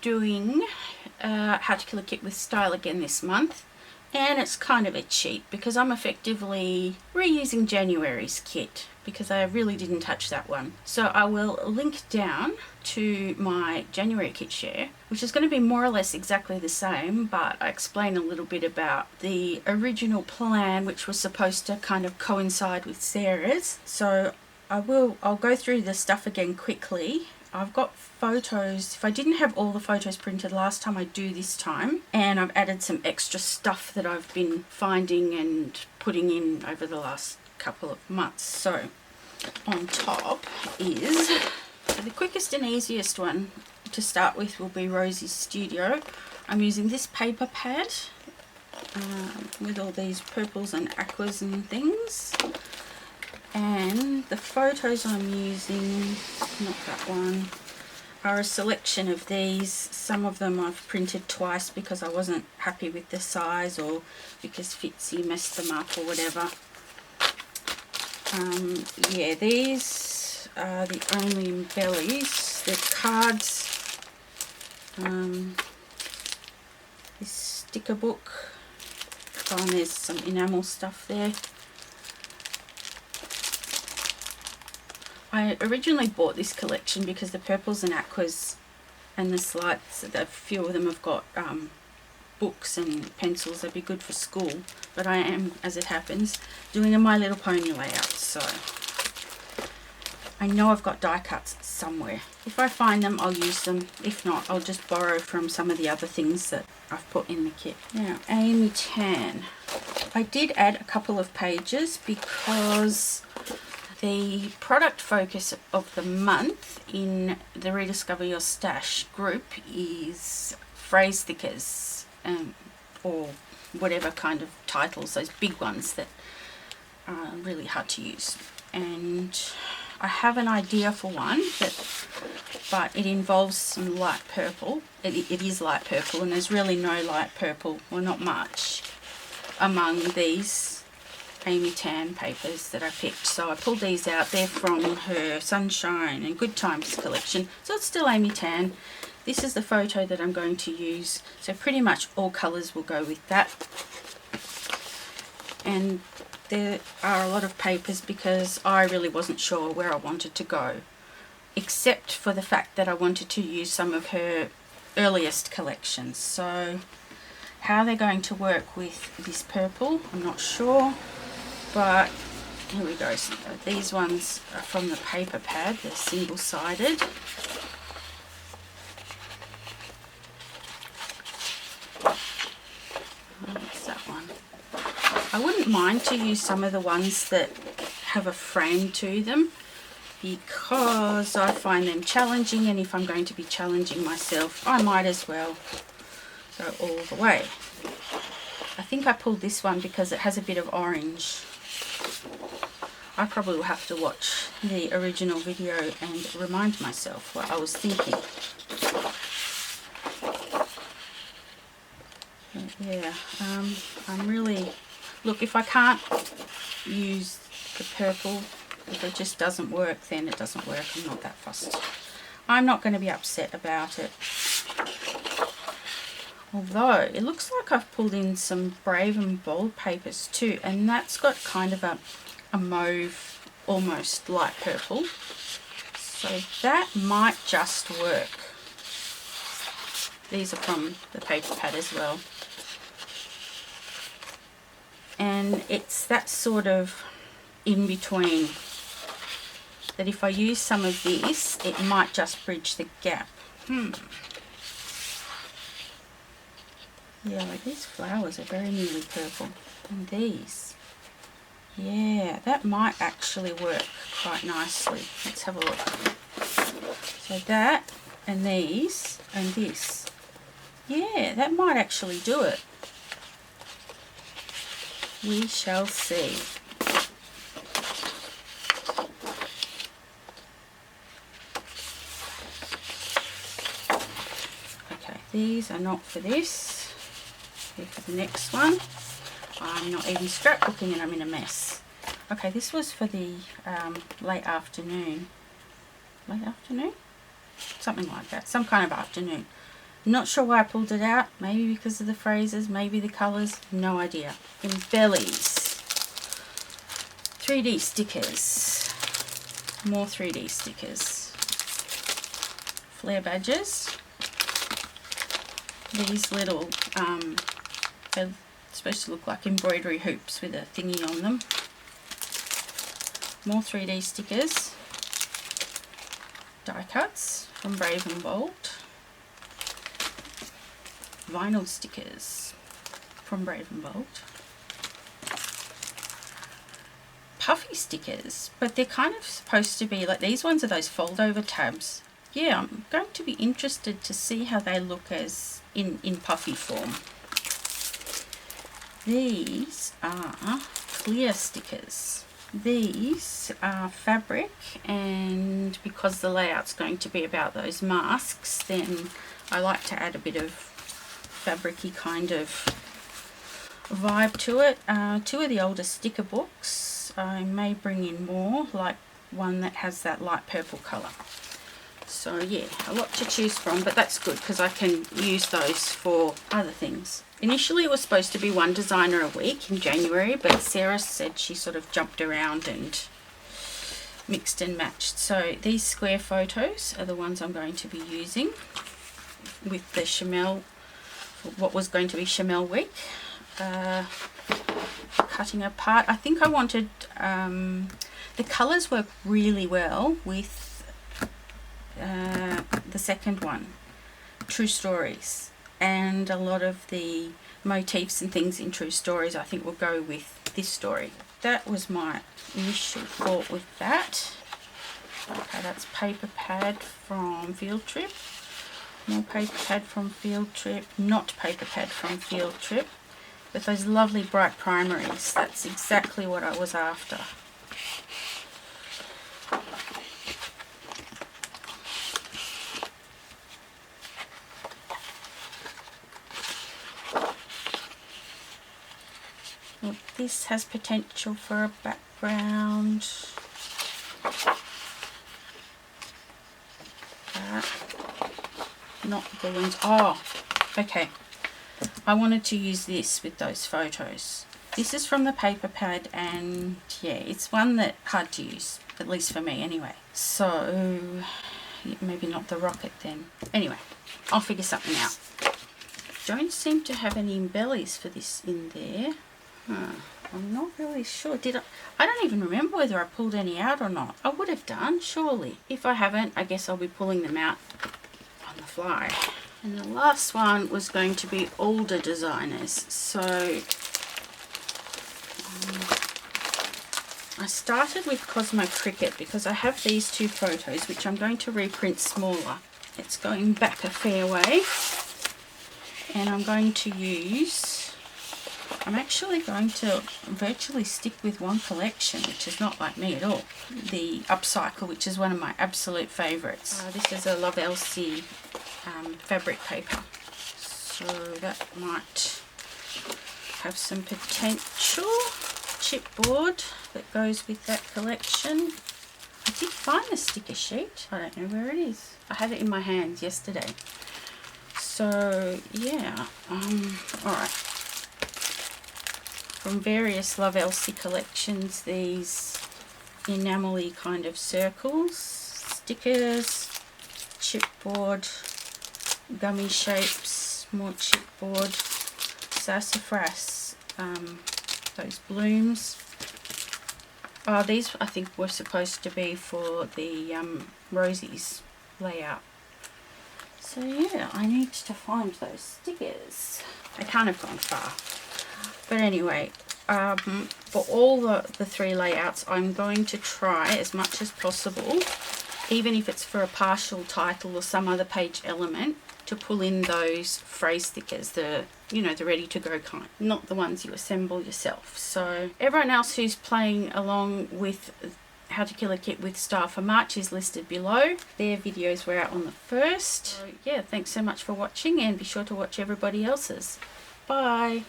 doing How to Kill a Kit with Style again this month, and it's kind of a cheat because I'm effectively reusing January's kit because I really didn't touch that one. So I will link down to my January kit share, which is going to be more or less exactly the same, but I explain a little bit about the original plan, which was supposed to kind of coincide with Sarah's. So I'll go through the stuff again quickly. I've got photos. If I didn't have all the photos printed last time, I do this time, and I've added some extra stuff that I've been finding and putting in over the last couple of months. So on top is, so the quickest and easiest one to start with will be Rosie's Studio. I'm using this paper pad with all these purples and aquas and things. And the photos I'm using, not that one, are a selection of these. Some of them I've printed twice because I wasn't happy with the size or because Fitzy messed them up or whatever. Yeah, these are the only embellies. They're cards. This sticker book. Oh, and there's some enamel stuff there. I originally bought this collection because the purples and aquas and the slides, a few of them have got books and pencils. They'd be good for school, but I am, as it happens, doing a My Little Pony layout, so I know I've got die cuts somewhere. If I find them, I'll use them. If not, I'll just borrow from some of the other things that I've put in the kit. Now, Amy Tan. I did add a couple of pages because the product focus of the month in the Rediscover Your Stash group is phrase stickers, or whatever kind of titles, those big ones that are really hard to use. And I have an idea for one, but it involves some light purple. It is light purple, and there's really no light purple, or not much, among these Amy Tan papers that I picked. So I pulled these out. They're from her Sunshine and Good Times collection. So it's still Amy Tan. This is the photo that I'm going to use. So pretty much all colours will go with that. And there are a lot of papers because I really wasn't sure where I wanted to go, except for the fact that I wanted to use some of her earliest collections. So how they're going to work with this purple, I'm not sure. But here we go. So these ones are from the paper pad. They're single-sided. What's that one? I wouldn't mind to use some of the ones that have a frame to them because I find them challenging, and if I'm going to be challenging myself, I might as well go all the way. I think I pulled this one because it has a bit of orange. I probably will have to watch the original video and remind myself what I was thinking. But yeah, I'm really... Look, if I can't use the purple, if it just doesn't work, then it doesn't work. I'm not that fussed. I'm not going to be upset about it. Although, it looks like I've pulled in some Brave and Bold papers too, and that's got kind of a mauve, almost light purple. So that might just work. These are from the paper pad as well. And it's that sort of in between that if I use some of this, it might just bridge the gap. Yeah, like these flowers are very nearly purple. And these, yeah, that might actually work quite nicely. Let's have a look. So that, and these, and this. Yeah, that might actually do it. We shall see. Okay, these are not for this. Here for the next one. I'm not even scrapbooking and I'm in a mess. Okay, this was for the late afternoon. Late afternoon? Something like that. Some kind of afternoon. Not sure why I pulled it out. Maybe because of the phrases, maybe the colours, no idea. Embellies. 3D stickers. More 3D stickers. Flare badges. These little, they're supposed to look like embroidery hoops with a thingy on them. More 3D stickers. Die cuts from Brave and Bold. Vinyl stickers from Brave and Bold. Puffy stickers, but they're kind of supposed to be like, these ones are those fold over tabs. Yeah, I'm going to be interested to see how they look as in puffy form. These are clear stickers. These are fabric, and because the layout's going to be about those masks, then I like to add a bit of fabricy kind of vibe to it. Two of the older sticker books. I may bring in more, like one that has that light purple colour. So yeah, a lot to choose from, but that's good because I can use those for other things. Initially it was supposed to be one designer a week in January, but Sarah said she sort of jumped around and mixed and matched. So these square photos are the ones I'm going to be using with the Chamel, what was going to be Chamel week. Cutting apart. I think I wanted, the colours work really well with the second one, True Stories, and a lot of the motifs and things in True Stories I think will go with this story. That was my initial thought with that. Okay, that's paper pad from Field Trip. More paper pad from Field Trip. Not paper pad from Field Trip. With those lovely bright primaries. That's exactly what I was after. Well, this has potential for a background. Not balloons. Oh, okay. I wanted to use this with those photos. This is from the paper pad, and yeah, it's one that hard to use, at least for me anyway. So maybe not the rocket then. Anyway, I'll figure something out. Don't seem to have any embellies for this in there. I'm not really sure. Did I don't even remember whether I pulled any out or not. I would have done, surely. If I haven't, I guess I'll be pulling them out on the fly. And the last one was going to be older designers. So I started with Cosmo Cricket because I have these two photos which I'm going to reprint smaller. It's going back a fair way, and I'm going to use, I'm actually going to virtually stick with one collection, which is not like me at all. The Upcycle, which is one of my absolute favourites. This is a Love Elsie fabric paper, so that might have some potential. Chipboard that goes with that collection. I did find the sticker sheet. I don't know where it is. I had it in my hands yesterday. So yeah, alright. From various Love Elsie collections, these enamel-y kind of circles, stickers, chipboard, gummy shapes, more chipboard, sassafras, those blooms. Oh, these I think were supposed to be for the Rosie's layout. So yeah, I need to find those stickers. I can't have gone far. But anyway, for all the three layouts, I'm going to try as much as possible, even if it's for a partial title or some other page element, to pull in those phrase stickers, the ready to go kind, not the ones you assemble yourself. So everyone else who's playing along with How to Kill a Kit with Style for March is listed below. Their videos were out on the 1st. So yeah, thanks so much for watching, and be sure to watch everybody else's. Bye.